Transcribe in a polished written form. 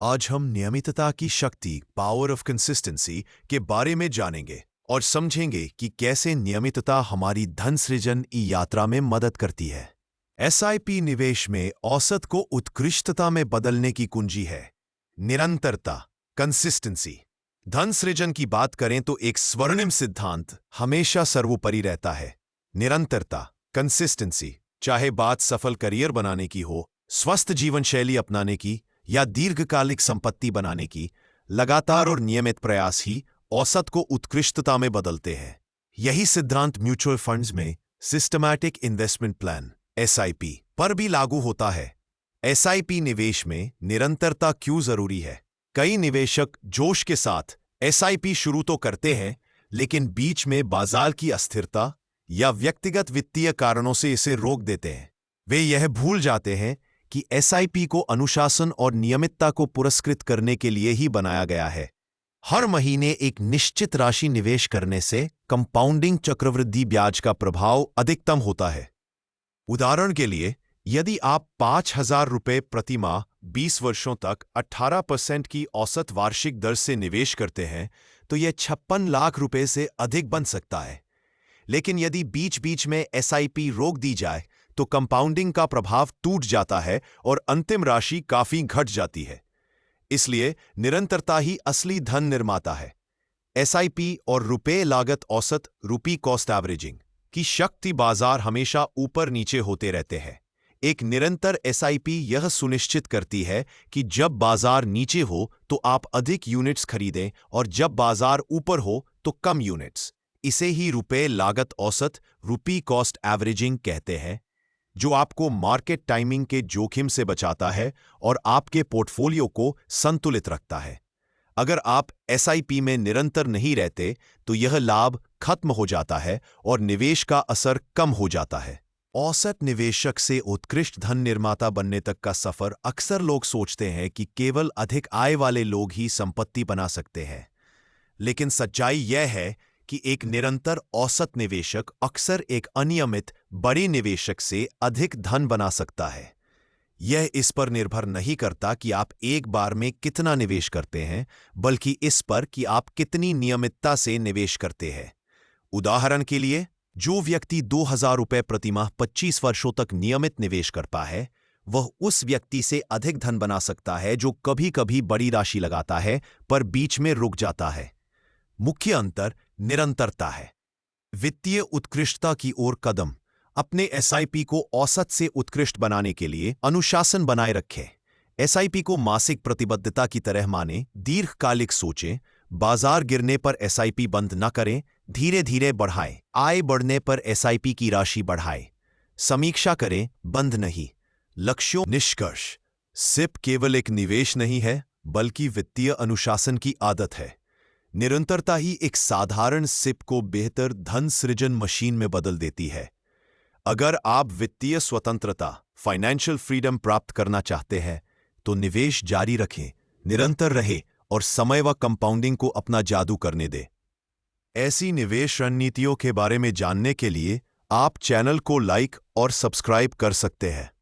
आज हम नियमितता की शक्ति, पावर ऑफ कंसिस्टेंसी के बारे में जानेंगे और समझेंगे कि कैसे नियमितता हमारी धन सृजन की यात्रा में मदद करती है। एसआईपी निवेश में औसत को उत्कृष्टता में बदलने की कुंजी है। निरंतरता, कंसिस्टेंसी। धन सृजन की बात करें तो एक स्वर्णिम सिद्धांत हमेशा सर्वोपरि रहता है। निरंतरता, कंसिस्टेंसी। चाहे बात सफल करियर बनाने की हो, स्वस्थ जीवन शैली अपनाने की या दीर्घकालिक संपत्ति बनाने की, लगातार और नियमित प्रयास ही औसत को उत्कृष्टता में बदलते हैं। यही सिद्धांत म्यूचुअल फंड्स में सिस्टमैटिक इन्वेस्टमेंट प्लान (एसआईपी) पर भी लागू होता है। एसआईपी निवेश में निरंतरता क्यों जरूरी है? कई निवेशक जोश के साथ एसआईपी शुरू तो करते हैं, लेकिन बीच में बाजार की अस्थिरता या व्यक्तिगत वित्तीय कारणों से इसे रोक देते हैं। वे यह भूल जाते हैं कि एसआईपी को अनुशासन और नियमितता को पुरस्कृत करने के लिए ही बनाया गया है। हर महीने एक निश्चित राशि निवेश करने से कंपाउंडिंग चक्रवृद्धि ब्याज का प्रभाव अधिकतम होता है। उदाहरण के लिए, यदि आप 5,000 रुपये प्रति माह 20 वर्षों तक 18% की औसत वार्षिक दर से निवेश करते हैं, तो यह 56 लाख रुपए से अधिक बन सकता है। लेकिन यदि बीच बीच में एसआईपी रोक दी जाए तो कंपाउंडिंग का प्रभाव टूट जाता है और अंतिम राशि काफी घट जाती है। इसलिए निरंतरता ही असली धन निर्माता है। एसआईपी और रुपए लागत औसत (रूपी कॉस्ट एवरेजिंग) की शक्ति बाजार हमेशा ऊपर नीचे होते रहते हैं। एक निरंतर एसआईपी यह सुनिश्चित करती है कि जब बाजार नीचे हो तो आप अधिक यूनिट्स खरीदें और जब बाजार ऊपर हो तो कम यूनिट्स। इसे ही रुपए लागत औसत (रूपी कॉस्ट एवरेजिंग) कहते हैं, जो आपको मार्केट टाइमिंग के जोखिम से बचाता है और आपके पोर्टफोलियो को संतुलित रखता है। अगर आप एसआईपी में निरंतर नहीं रहते तो यह लाभ खत्म हो जाता है और निवेश का असर कम हो जाता है। औसत निवेशक से उत्कृष्ट धन निर्माता बनने तक का सफर अक्सर लोग सोचते हैं कि केवल अधिक आय वाले लोग ही संपत्ति बना सकते हैं। लेकिन सच्चाई यह है कि एक निरंतर औसत निवेशक अक्सर एक अनियमित बड़े निवेशक से अधिक धन बना सकता है। यह इस पर निर्भर नहीं करता कि आप एक बार में कितना निवेश करते हैं, बल्कि इस पर कि आप कितनी नियमितता से निवेश करते हैं। उदाहरण के लिए, जो व्यक्ति 2,000 रुपये प्रति माह 25 वर्षों तक नियमित निवेश करता है, वह उस व्यक्ति से अधिक धन बना सकता है जो कभी कभी बड़ी राशि लगाता है पर बीच में रुक जाता है। मुख्य अंतर निरंतरता है। वित्तीय उत्कृष्टता की ओर कदम। अपने एसआईपी को औसत से उत्कृष्ट बनाने के लिए अनुशासन बनाए रखें। एसआईपी को मासिक प्रतिबद्धता की तरह माने, दीर्घकालिक सोचें। बाजार गिरने पर एसआईपी बंद न करें, धीरे धीरे बढ़ाएं। आय बढ़ने पर एसआईपी की राशि बढ़ाएं। समीक्षा करें, बंद नहीं। लक्ष्यों। निष्कर्ष। सिप केवल एक निवेश नहीं है, बल्कि वित्तीय अनुशासन की आदत है। निरंतरता ही एक साधारण सिप को बेहतर धन सृजन मशीन में बदल देती है। अगर आप वित्तीय स्वतंत्रता (फाइनेंशियल फ्रीडम) प्राप्त करना चाहते हैं, तो निवेश जारी रखें, निरंतर रहे और समय व कंपाउंडिंग को अपना जादू करने दें। ऐसी निवेश रणनीतियों के बारे में जानने के लिए आप चैनल को लाइक और सब्सक्राइब कर सकते हैं।